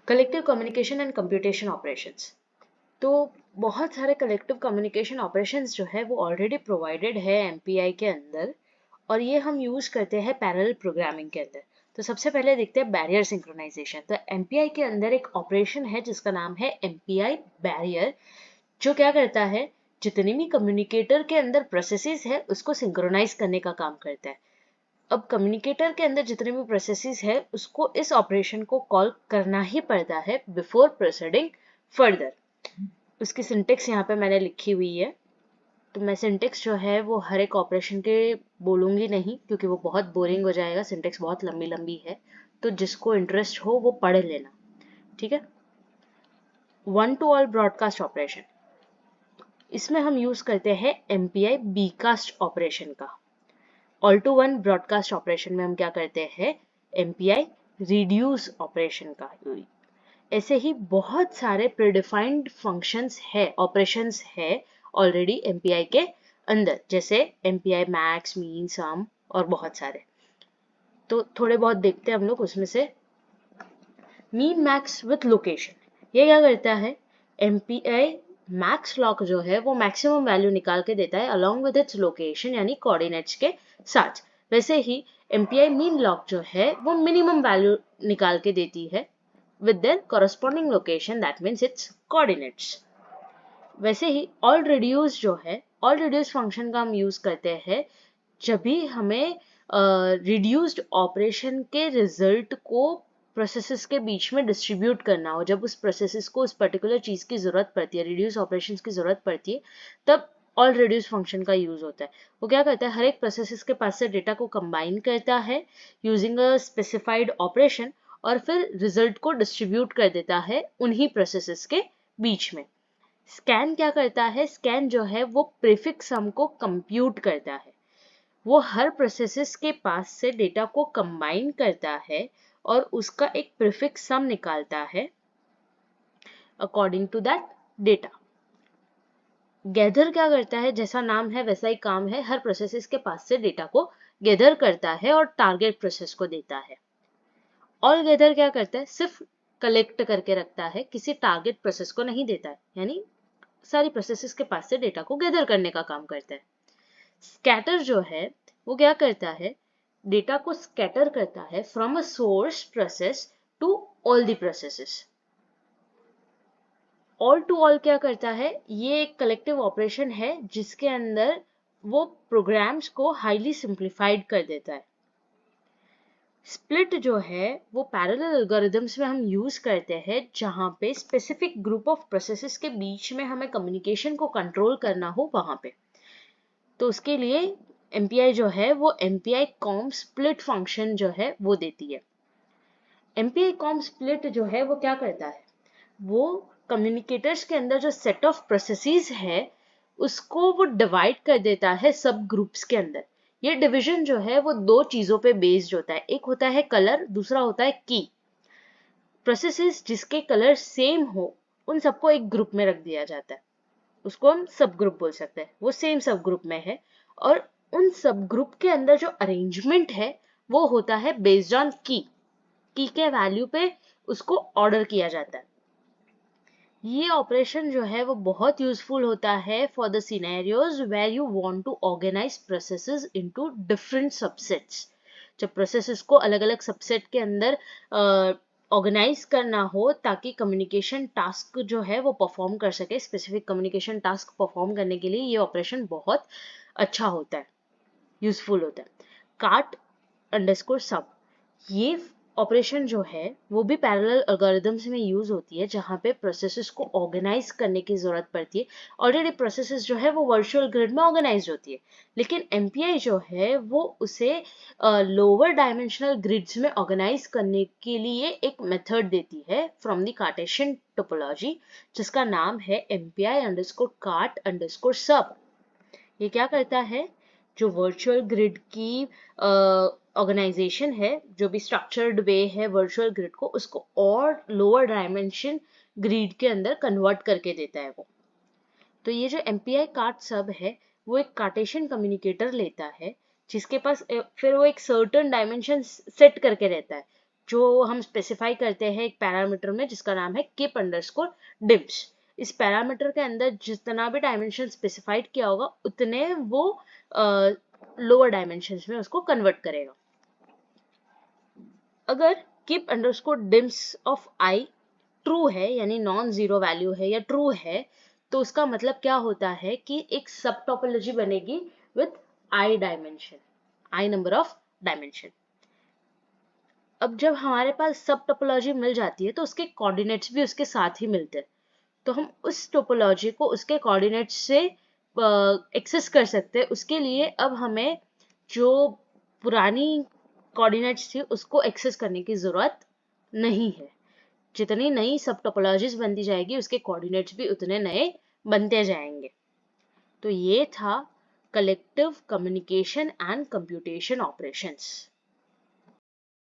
Collective communication and computation operations. तो बहुत सारे कलेक्टिव कम्युनिकेशन ऑपरेशंस जो है वो ऑलरेडी प्रोवाइडेड है एमपीआई के अंदर, और ये हम यूज करते हैं पैरेलल प्रोग्रामिंग के अंदर। तो सबसे पहले देखते हैं बैरियर सिंक्रोनाइजेशन। तो एमपीआई के अंदर एक ऑपरेशन है जिसका नाम है एमपीआई बैरियर, जो क्या करता है, जितनी भी कम्युनिकेटर के अंदर प्रोसेसेस है उसको सिंक्रोनाइज करने का काम करता है। अब कम्युनिकेटर के अंदर जितने भी प्रोसेसेस है उसको इस ऑपरेशन को कॉल करना ही पड़ता है बिफोर प्रोसीडिंग फर्दर। उसकी सिंटेक्स यहाँ पे मैंने लिखी हुई है, तो मैं सिंटेक्स जो है वो हर एक ऑपरेशन के बोलूंगी नहीं क्योंकि वो बहुत बोरिंग हो जाएगा, सिंटेक्स बहुत लंबी लंबी है, तो जिसको इंटरेस्ट हो वो पढ़ लेना, ठीक है। One to all broadcast operation, इसमें हम यूज करते हैं एमपीआई बीकास्ट ऑपरेशन का। All to one broadcast operation में हम क्या करते हैं, एमपीआई रिड्यूस ऑपरेशन का। ऐसे ही बहुत सारे प्रीडिफाइंड फंक्शंस है, ऑपरेशंस है ऑलरेडी एमपीआई के अंदर, जैसे एमपीआई मैक्स, मीन, सम और बहुत सारे। तो थोड़े बहुत देखते हैं हम लोग उसमें से। मीन मैक्स विथ लोकेशन, ये क्या करता है, एमपीआई मैक्स लॉक जो है वो मैक्सिमम वैल्यू निकाल के देता है अलॉन्ग विद इट्स लोकेशन यानी कोऑर्डिनेट्स के साथ। वैसे ही एमपीआई मीन लॉक जो है वो मिनिमम वैल्यू निकाल के देती है with their corresponding location, that means its coordinates। वैसे ही all reduce जो है, all reduce फंक्शन का हम यूज करते हैं जब भी हमें reduced ऑपरेशन के रिजल्ट को प्रोसेसेस के बीच में डिस्ट्रीब्यूट करना हो, जब उस प्रोसेसेस को उस पर्टिकुलर चीज की जरूरत पड़ती है, रिड्यूस ऑपरेशंस की जरूरत पड़ती है, तब ऑल रिड्यूस फंक्शन का यूज होता है। वो क्या करता है, हर एक प्रोसेसेस के पास से डेटा को कंबाइन करता है यूजिंग अ स्पेसिफाइड ऑपरेशन, और फिर रिजल्ट को डिस्ट्रीब्यूट कर देता है उन्हीं प्रोसेसेस के बीच में। स्कैन क्या करता है, स्कैन जो है वो प्रीफिक्स सम को कंप्यूट करता है। वो हर प्रोसेसेस के पास से डेटा को कंबाइन करता है और उसका एक प्रीफिक्स सम निकालता है according to that data. Gather क्या करता है, जैसा नाम है वैसा ही काम है, हर प्रोसेसेस के पास से डेटा को गैदर करता है और टारगेट प्रोसेस को देता है। ऑल गैदर क्या करता है, सिर्फ कलेक्ट करके रखता है, किसी टारगेट प्रोसेस को नहीं देता है, यानी सारी प्रोसेसेस के पास से डेटा को गैदर करने का काम करता है। स्कैटर जो है वो क्या करता है, डेटा को स्कैटर करता है from a source process to all the processes. All to all क्या करता है, ये एक कलेक्टिव ऑपरेशन है जिसके अंदर वो प्रोग्राम्स को हाईली सिंप्लीफाइड कर देता है। स्प्लिट जो है वो पैरेलल एल्गोरिथम्स में हम यूज करते हैं जहां पे स्पेसिफिक ग्रुप ऑफ प्रोसेसेस के बीच में हमें कम्युनिकेशन को कंट्रोल करना हो वहां पे। तो उसके लिए एमपीआई जो है वो एमपीआई कॉम स्प्लिट फंक्शन जो है वो देती है। एमपीआई कॉम स्प्लिट जो है वो क्या करता है, वो कम्युनिकेटर्स के अंदर जो सेट ऑफ प्रोसेसेस है उसको वो डिवाइड कर देता है सब ग्रुप्स के अंदर। ये डिवीजन जो है वो दो चीजों पे बेस्ड होता है, एक होता है कलर, दूसरा होता है की। प्रोसेसेस जिसके कलर सेम हो उन सबको एक ग्रुप में रख दिया जाता है, उसको हम सब ग्रुप बोल सकते हैं, वो सेम सब ग्रुप में है। और उन सब ग्रुप के अंदर जो अरेंजमेंट है वो होता है बेस्ड ऑन की के वैल्यू पे उसको ऑर्डर किया जाता है। ये ऑपरेशन जो है वो बहुत यूजफुल होता है for the scenarios where you want to organise processes into different subsets. जब प्रोसेसेस को अलग अलग सबसेट के अंदर ऑर्गेनाइज करना हो ताकि कम्युनिकेशन टास्क जो है वो परफॉर्म कर सके, स्पेसिफिक कम्युनिकेशन टास्क परफॉर्म करने के लिए ये ऑपरेशन बहुत अच्छा होता है, यूजफुल होता है। काट अंडरस्कोर सब, ये ऑपरेशन जो है वो भी पैरेलल एल्गोरिथम्स में यूज होती है जहां पे प्रोसेसेस को ऑर्गेनाइज करने की जरूरत पड़ती है। ऑलरेडी प्रोसेसेस जो है वो वर्चुअल ग्रिड में ऑर्गेनाइज होती है, लेकिन एमपीआई जो है वो उसे लोअर डायमेंशनल ग्रिड्स में ऑर्गेनाइज करने के लिए एक मेथड देती है फ्रॉम द कार्टेशियन टोपोलॉजी, जिसका नाम है एमपीआई अंडरस्कोर काट अंडरस्कोर सब। ये क्या करता है, जो वर्चुअल ग्रिड की ऑर्गेनाइजेशन है, जो भी स्ट्रक्चर्ड वे है वर्चुअल ग्रिड को, उसको और लोअर डायमेंशन ग्रिड के अंदर कन्वर्ट करके देता है वो। तो ये जो एमपीआई कार्ट सब है वो एक कार्टेशियन कम्युनिकेटर लेता है जिसके पास फिर वो एक सर्टेन डायमेंशन सेट करके रहता है। जो हम स्पेसिफाई करते हैं एक पैरामीटर में जिसका नाम है kip अंडरस्कोर dims। इस पैरामीटर के अंदर जितना भी डायमेंशन स्पेसिफाइड किया होगा उतने वो लोअर डायमेंशंस में उसको कन्वर्ट करेगा। अगर keep underscore dims of i true है यानी नॉन जीरो वैल्यू है या ट्रू है, तो उसका मतलब क्या होता है कि एक सब टोपोलॉजी बनेगी with i dimension, i number of dimension. अब जब हमारे पास सब टोपोलॉजी मिल जाती है तो उसके कोऑर्डिनेट्स भी उसके साथ ही मिलते हैं, तो हम उस टोपोलॉजी को उसके कोऑर्डिनेट्स से एक्सेस कर सकते हैं। उसके लिए अब हमें जो पुरानी कोऑर्डिनेट्स थी उसको एक्सेस करने की जरूरत नहीं है। जितनी नई सब टोपोलॉजीज बनती जाएगी उसके कोऑर्डिनेट्स भी उतने नए बनते जाएंगे। तो ये था collective communication and computation operations.